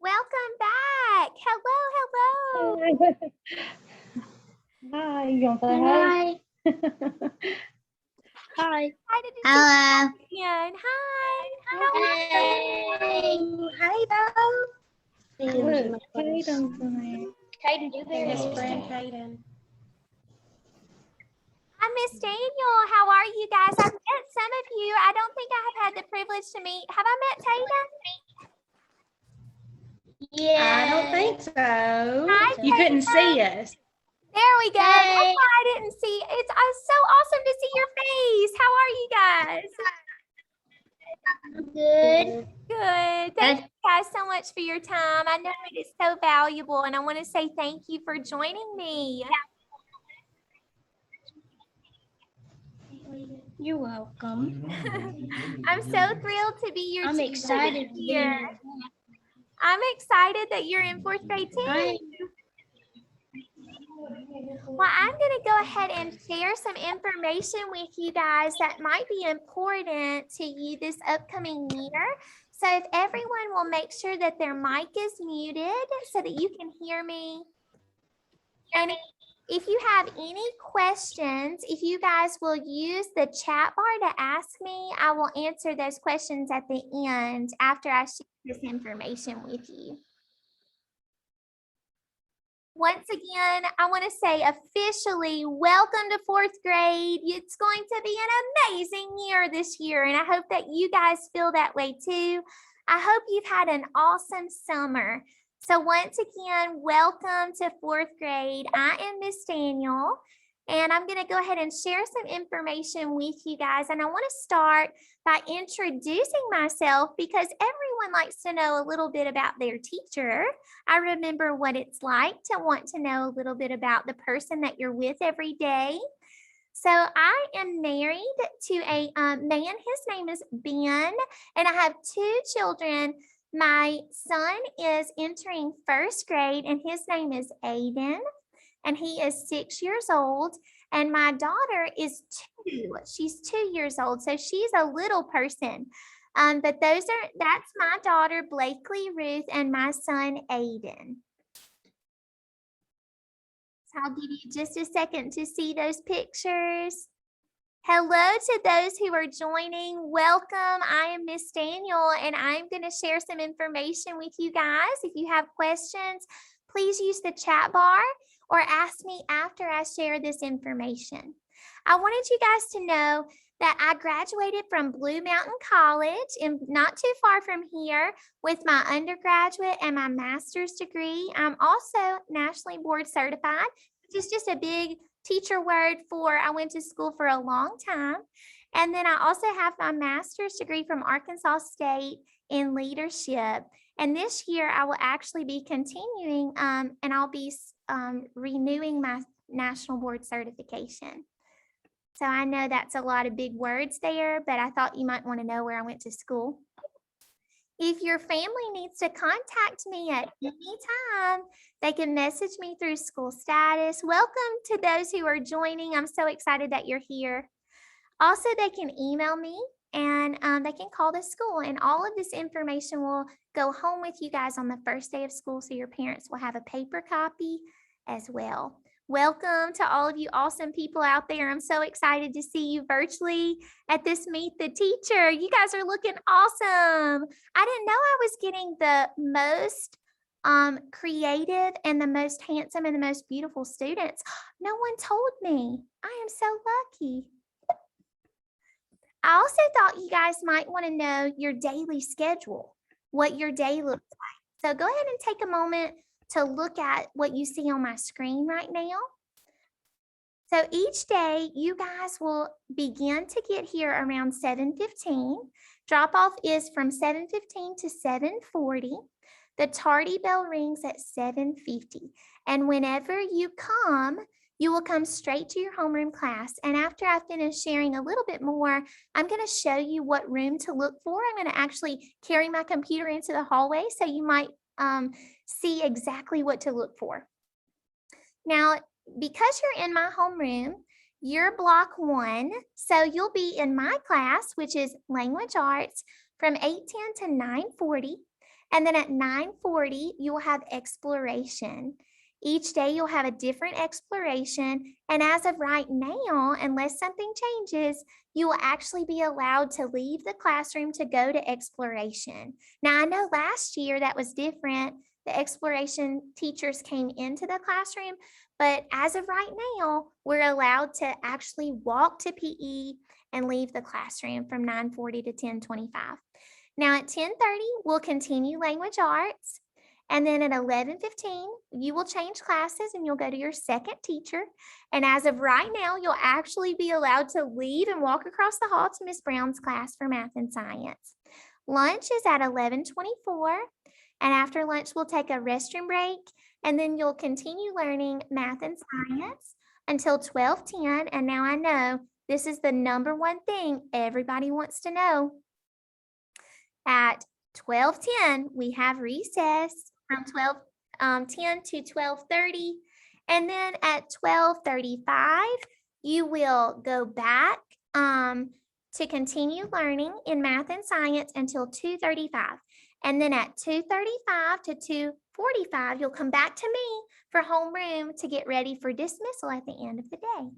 Welcome back. Hello, hello. Hi, you want to say hi? Hi. Excited to Hello. see you again. Hi. Hey. Hi, though. Look, Caden's in there. Caden, do this. Friend Caden. I'm Miss Daniel. How are you guys? I've met some of you. I don't think I have had the privilege to meet. Have I met Tatum? Yeah. I don't think so. Hi, You couldn't Tatum. see us. There we go. That's Hey. why I didn't see. It's so awesome to see your face. How are you guys? Good. Good. Thank you guys so much for your time. I know it is so valuable, and I want to say thank you for joining me. You're welcome. I'm so thrilled to be your I'm teacher excited this to be year. here. I'm excited that you're in 4th grade too. Well, I'm going to go ahead and share some information with you guys that might be important to you this upcoming year. So if everyone will make sure that their mic is muted so that you can hear me. And if you have any questions, if you guys will use the chat bar to ask me, I will answer those questions at the end after I share this information with you. Once again, I want to say officially, welcome to 4th grade. It's going to be an amazing year this year, and I hope that you guys feel that way too. I hope you've had an awesome summer. So once again, welcome to 4th grade. I am Miss Daniel, and I'm going to go ahead and share some information with you guys. And I want to start by introducing myself because everyone likes to know a little bit about their teacher. I remember what it's like to want to know a little bit about the person that you're with every day. So I am married to a man. His name is Ben, and I have 2 children. My son is entering 1st grade, and his name is Aiden, and he is 6 years old. And my daughter is 2. She's 2 years old, so she's a little person. But that's my daughter, Blakely Ruth, and my son, Aiden. So I'll give you just a second to see those pictures. Hello to those who are joining. Welcome. I am Miss Daniel, and I'm going to share some information with you guys. If you have questions, please use the chat bar or ask me after I share this information. I wanted you guys to know that I graduated from Blue Mountain College and not too far from here with my undergraduate and my master's degree. I'm also nationally board certified, which is just a big teacher word for I went to school for a long time. And then I also have my master's degree from Arkansas State in leadership. And this year I will actually be continuing and I'll be renewing my national board certification. So I know that's a lot of big words there, but I thought you might want to know where I went to school. If your family needs to contact me at any time, they can message me through school status. Welcome to those who are joining. I'm so excited that you're here. Also, they can email me and they can call the school, and all of this information will go home with you guys on the first day of school, so your parents will have a paper copy as well. Welcome to all of you awesome people out there. I'm so excited to see you virtually at this Meet the Teacher. You guys are looking awesome. I didn't know I was getting the most creative and the most handsome and the most beautiful students. No one told me. I am so lucky. I also thought you guys might want to know your daily schedule, what your day looks like. So go ahead and take a moment to look at what you see on my screen right now. So each day you guys will begin to get here around 7:15. Drop off is from 7:15 to 7:40. The tardy bell rings at 7:50. And whenever you come, you will come straight to your homeroom class. And after I finish sharing a little bit more, I'm going to show you what room to look for. I'm going to actually carry my computer into the hallway so you might see exactly what to look for. Now, because you're in my homeroom, you're block 1, so you'll be in my class, which is language arts, from 8:10 to 9:40. And then at 9:40, you will have exploration. Each day you'll have a different exploration. And as of right now, unless something changes, you will actually be allowed to leave the classroom to go to exploration. Now, I know last year that was different. The exploration teachers came into the classroom, but as of right now, we're allowed to actually walk to PE and leave the classroom from 9:40 to 10:25. Now at 10:30, we'll continue language arts. And then at 11:15, you will change classes and you'll go to your second teacher. And as of right now, you'll actually be allowed to leave and walk across the hall to Miss Brown's class for math and science. Lunch is at 11:24. And after lunch, we'll take a restroom break. And then you'll continue learning math and science until 12:10. And now I know this is the number one thing everybody wants to know. At 12:10, we have recess from 12:10 to 12:30. And then at 12:35, you will go back to continue learning in math and science until 2:35. And then at 2:35 to 2:45, you'll come back to me for homeroom to get ready for dismissal at the end of the day.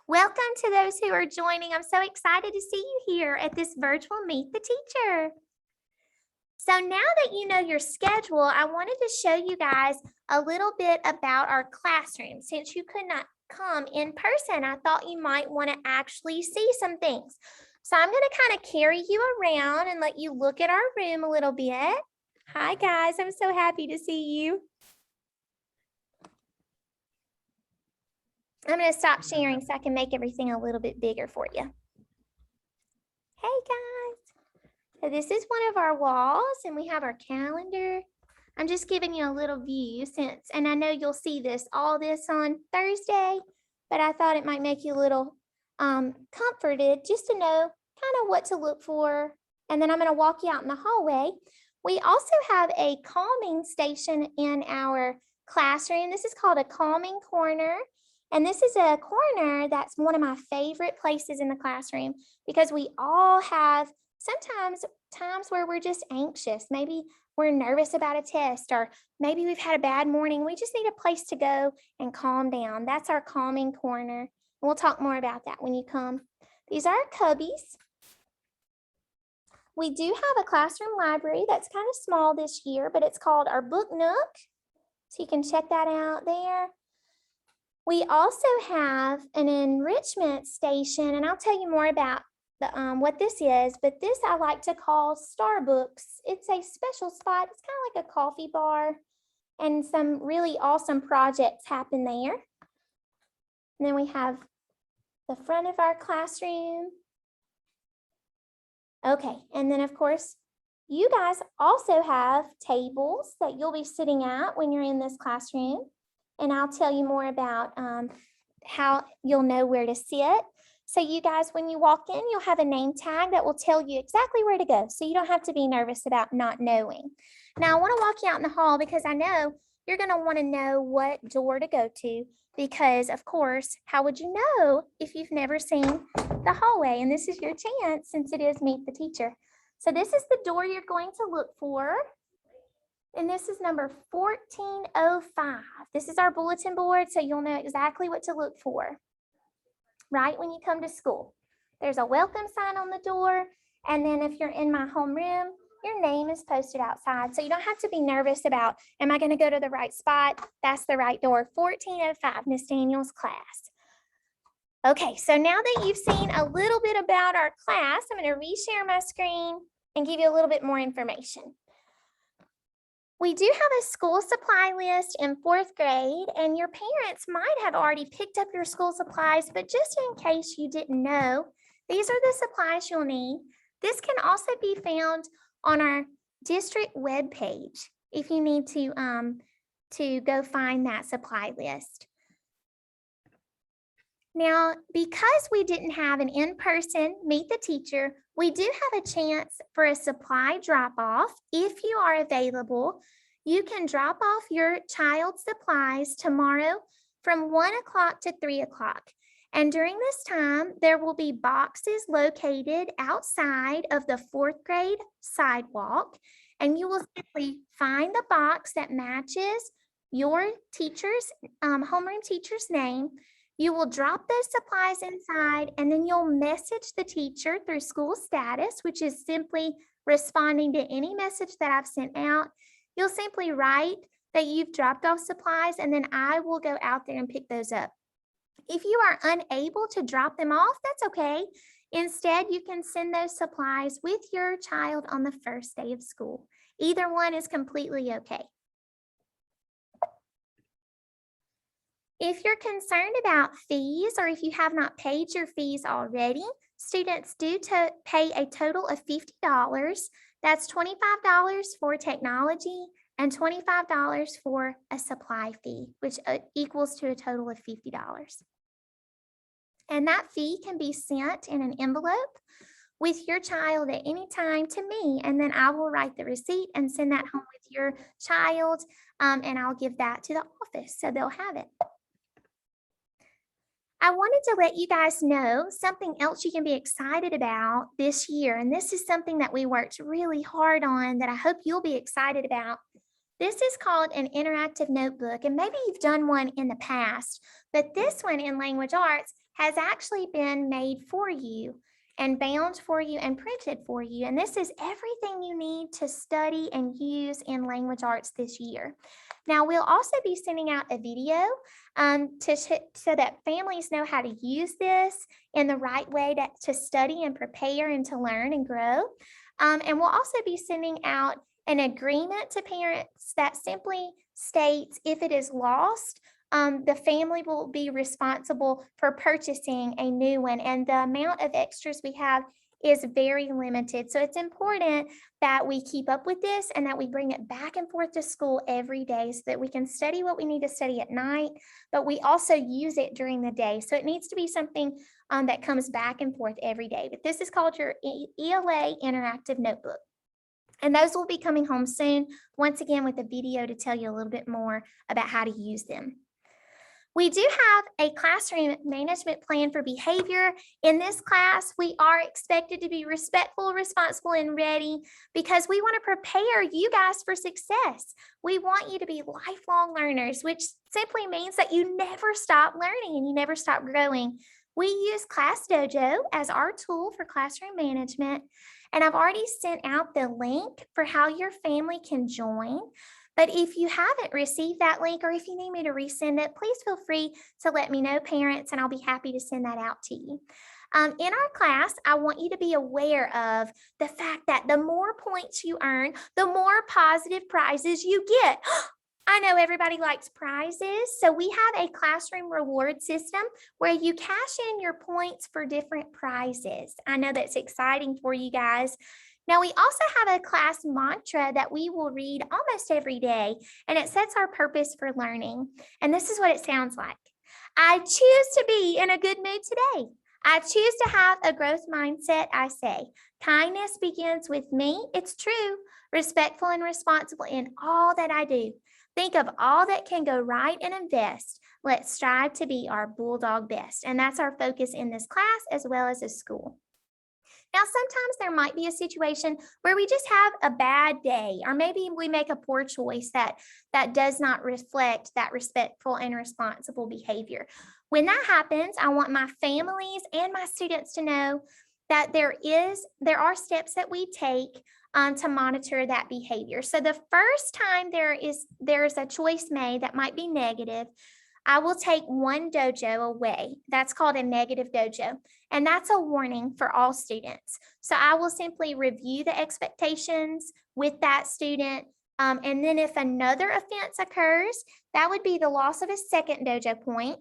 Welcome to those who are joining. I'm so excited to see you here at this virtual Meet the Teacher. So now that you know your schedule, I wanted to show you guys a little bit about our classroom. Since you could not come in person, I thought you might want to actually see some things. So I'm going to kind of carry you around and let you look at our room a little bit. Hi guys, I'm so happy to see you. I'm going to stop sharing so I can make everything a little bit bigger for you. Hey guys. So this is one of our walls and we have our calendar. I'm just giving you a little view and I know you'll see all this on Thursday, but I thought it might make you a little comforted just to know kind of what to look for. And then I'm going to walk you out in the hallway. We also have a calming station in our classroom. This is called a calming corner. And this is a corner that's one of my favorite places in the classroom because we all have sometimes times where we're just anxious. Maybe we're nervous about a test or maybe we've had a bad morning. We just need a place to go and calm down. That's our calming corner. And we'll talk more about that when you come. These are our cubbies. We do have a classroom library that's kind of small this year, but it's called our Book Nook. So you can check that out there. We also have an enrichment station, and I'll tell you more about what this is, but this I like to call Starbucks. It's a special spot. It's kind of like a coffee bar, and some really awesome projects happen there. And then we have the front of our classroom. Okay, and then of course, you guys also have tables that you'll be sitting at when you're in this classroom. And I'll tell you more about how you'll know where to sit. So you guys, when you walk in, you'll have a name tag that will tell you exactly where to go. So you don't have to be nervous about not knowing. Now I want to walk you out in the hall because I know you're going to want to know what door to go to because of course, how would you know if you've never seen the hallway? And this is your chance since it is Meet the Teacher. So this is the door you're going to look for. And this is number 1405. This is our bulletin board, so you'll know exactly what to look for right when you come to school. There's a welcome sign on the door. And then if you're in my homeroom, your name is posted outside. So you don't have to be nervous about, am I going to go to the right spot? That's the right door, 1405, Miss Daniel's class. Okay, so now that you've seen a little bit about our class, I'm going to reshare my screen and give you a little bit more information. We do have a school supply list in 4th grade, and your parents might have already picked up your school supplies, but just in case you didn't know, these are the supplies you'll need. This can also be found on our district webpage if you need to go find that supply list. Now, because we didn't have an in-person Meet the Teacher, we do have a chance for a supply drop-off. If you are available, you can drop off your child's supplies tomorrow from 1 o'clock to 3 o'clock. And during this time, there will be boxes located outside of the 4th grade sidewalk. and you will simply find the box that matches your teacher's, homeroom teacher's name. You will drop those supplies inside, and then you'll message the teacher through school status, which is simply responding to any message that I've sent out. You'll simply write that you've dropped off supplies, and then I will go out there and pick those up. If you are unable to drop them off, that's okay. Instead, you can send those supplies with your child on the first day of school. Either one is completely okay. If you're concerned about fees, or if you have not paid your fees already, students do pay a total of $50. That's $25 for technology and $25 for a supply fee, which equals to a total of $50. And that fee can be sent in an envelope with your child at any time to me, and then I will write the receipt and send that home with your child, and I'll give that to the office so they'll have it. I wanted to let you guys know something else you can be excited about this year, and this is something that we worked really hard on that I hope you'll be excited about. This is called an interactive notebook, and maybe you've done one in the past, but this one in Language Arts has actually been made for you and bound for you and printed for you. And this is everything you need to study and use in Language Arts this year. Now, we'll also be sending out a video so that families know how to use this in the right way to study and prepare and to learn and grow. And we'll also be sending out an agreement to parents that simply states if it is lost, the family will be responsible for purchasing a new one, and the amount of extras we have is very limited. So it's important that we keep up with this and that we bring it back and forth to school every day so that we can study what we need to study at night, but we also use it during the day. So it needs to be something that comes back and forth every day. But this is called your ELA Interactive Notebook. And those will be coming home soon, once again with a video to tell you a little bit more about how to use them. We do have a classroom management plan for behavior. In this class, we are expected to be respectful, responsible, and ready because we want to prepare you guys for success. We want you to be lifelong learners, which simply means that you never stop learning and you never stop growing. We use Class Dojo as our tool for classroom management, and I've already sent out the link for how your family can join. But if you haven't received that link, or if you need me to resend it, please feel free to let me know, parents, and I'll be happy to send that out to you. In our class, I want you to be aware of the fact that the more points you earn, the more positive prizes you get. I know everybody likes prizes, so we have a classroom reward system where you cash in your points for different prizes. I know that's exciting for you guys. Now, we also have a class mantra that we will read almost every day, and it sets our purpose for learning. And this is what it sounds like. I choose to be in a good mood today. I choose to have a growth mindset, I say. Kindness begins with me. It's true. Respectful and responsible in all that I do. Think of all that can go right and invest. Let's strive to be our bulldog best. And that's our focus in this class as well as a school. Now, sometimes there might be a situation where we just have a bad day, or maybe we make a poor choice that does not reflect that respectful and responsible behavior. When that happens, I want my families and my students to know that there are steps that we take to monitor that behavior. So the first time there is a choice made that might be negative, I will take one dojo away. That's called a negative dojo. And that's a warning for all students. So I will simply review the expectations with that student. And then if another offense occurs, that would be the loss of a second dojo point.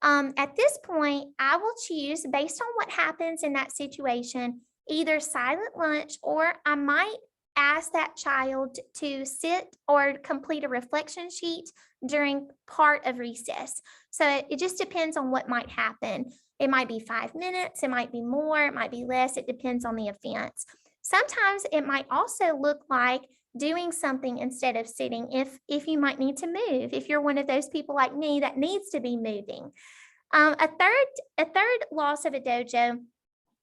At this point, I will choose, based on what happens in that situation, either silent lunch, or I might ask that child to sit or complete a reflection sheet during part of recess. So it just depends on what might happen. It might be 5 minutes, it might be more, it might be less, it depends on the offense. Sometimes it might also look like doing something instead of sitting if you might need to move, if you're one of those people like me that needs to be moving. A third loss of a dojo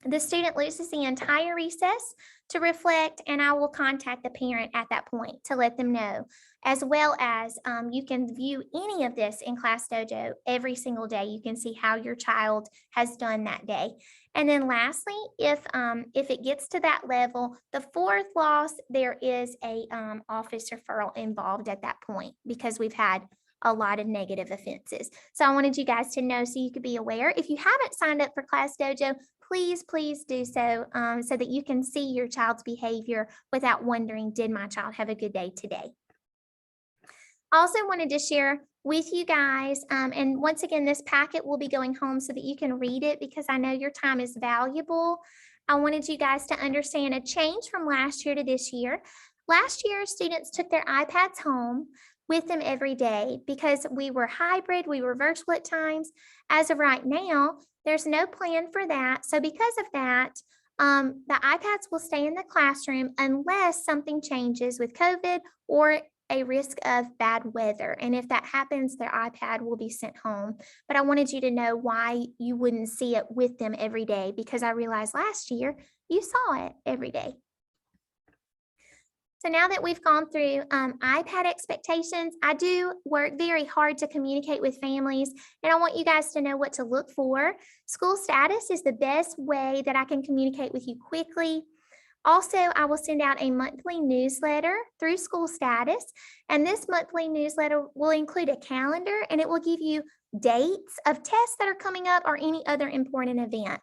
The student loses the entire recess to reflect, and I will contact the parent at that point to let them know, as well as you can view any of this in Class Dojo every single day. You can see how your child has done that day. And then lastly, if it gets to that level, the fourth loss, there is a office referral involved at that point because we've had a lot of negative offenses. So I wanted you guys to know so you could be aware. If you haven't signed up for Class Dojo, please do so so that you can see your child's behavior without wondering, did my child have a good day today? Also wanted to share with you guys, and once again, this packet will be going home so that you can read it because I know your time is valuable. I wanted you guys to understand a change from last year to this year. Last year, students took their iPads home with them every day because we were hybrid, we were virtual at times. As of right now, there's no plan for that. So because of that, the iPads will stay in the classroom unless something changes with COVID or a risk of bad weather. And if that happens, their iPad will be sent home. But I wanted you to know why you wouldn't see it with them every day because I realized last year you saw it every day. So now that we've gone through iPad expectations, I do work very hard to communicate with families, and I want you guys to know what to look for. School status is the best way that I can communicate with you quickly. Also, I will send out a monthly newsletter through School Status, and this monthly newsletter will include a calendar, and it will give you dates of tests that are coming up or any other important event.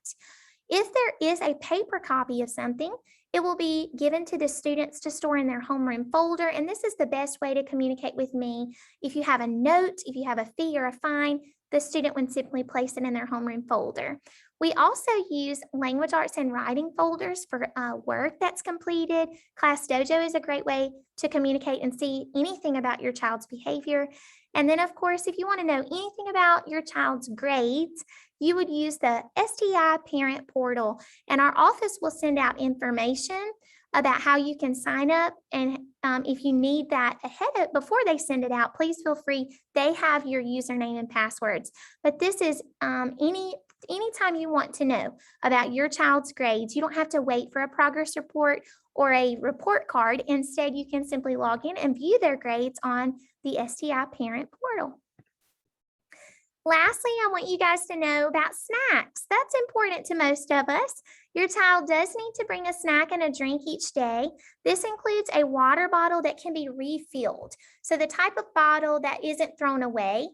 If there is a paper copy of something, it will be given to the students to store in their homeroom folder, and this is the best way to communicate with me. If you have a note, if you have a fee or a fine, the student would simply place it in their homeroom folder. We also use language arts and writing folders for work that's completed. Class Dojo is a great way to communicate and see anything about your child's behavior. And then, of course, if you want to know anything about your child's grades, you would use the STI Parent Portal, and our office will send out information about how you can sign up. And if you need that before they send it out, please feel free. They have your username and passwords. But this is anytime you want to know about your child's grades, you don't have to wait for a progress report or a report card. Instead, you can simply log in and view their grades on the STI Parent Portal. Lastly, I want you guys to know about snacks. That's important to most of us. Your child does need to bring a snack and a drink each day. This includes a water bottle that can be refilled. So the type of bottle that isn't thrown away.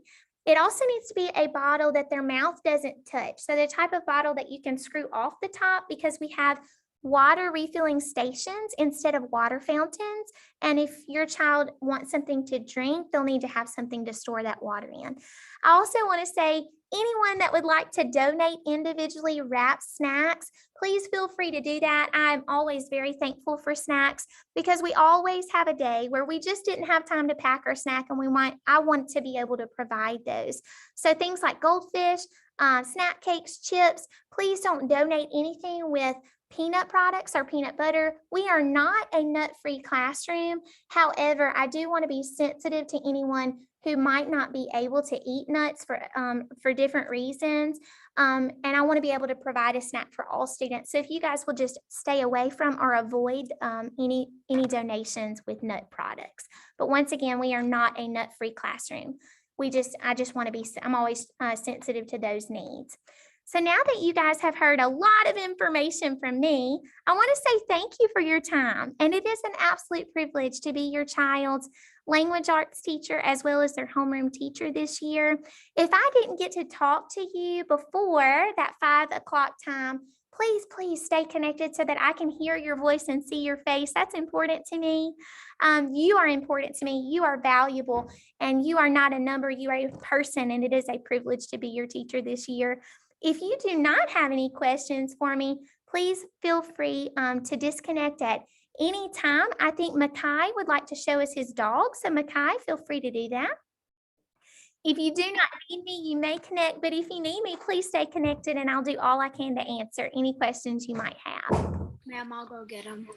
It also needs to be a bottle that their mouth doesn't touch. So the type of bottle that you can screw off the top, because we have water refilling stations instead of water fountains. And if your child wants something to drink, they'll need to have something to store that water in. I also want to say, anyone that would like to donate individually wrapped snacks, please feel free to do that. I'm always very thankful for snacks because we always have a day where we just didn't have time to pack our snack, and I want to be able to provide those. So things like goldfish, snack cakes, chips, please don't donate anything with peanut products or peanut butter. We are not a nut-free classroom. However, I do want to be sensitive to anyone who might not be able to eat nuts for different reasons. And I want to be able to provide a snack for all students. So if you guys will just stay away from or avoid any donations with nut products. But once again, we are not a nut-free classroom. I just want to be, I'm always sensitive to those needs. So now that you guys have heard a lot of information from me, I want to say thank you for your time. And it is an absolute privilege to be your child's language arts teacher as well as their homeroom teacher this year. If I didn't get to talk to you before that 5 o'clock time, please stay connected so that I can hear your voice and see your face. That's important to me. You are important to me. You are valuable, and you are not a number. You are a person, and it is a privilege to be your teacher this year. If you do not have any questions for me, please feel free to disconnect at any time. I think Makai would like to show us his dog. So Makai, feel free to do that. If you do not need me, you may connect, but if you need me, please stay connected and I'll do all I can to answer any questions you might have. Ma'am, I'll go get him.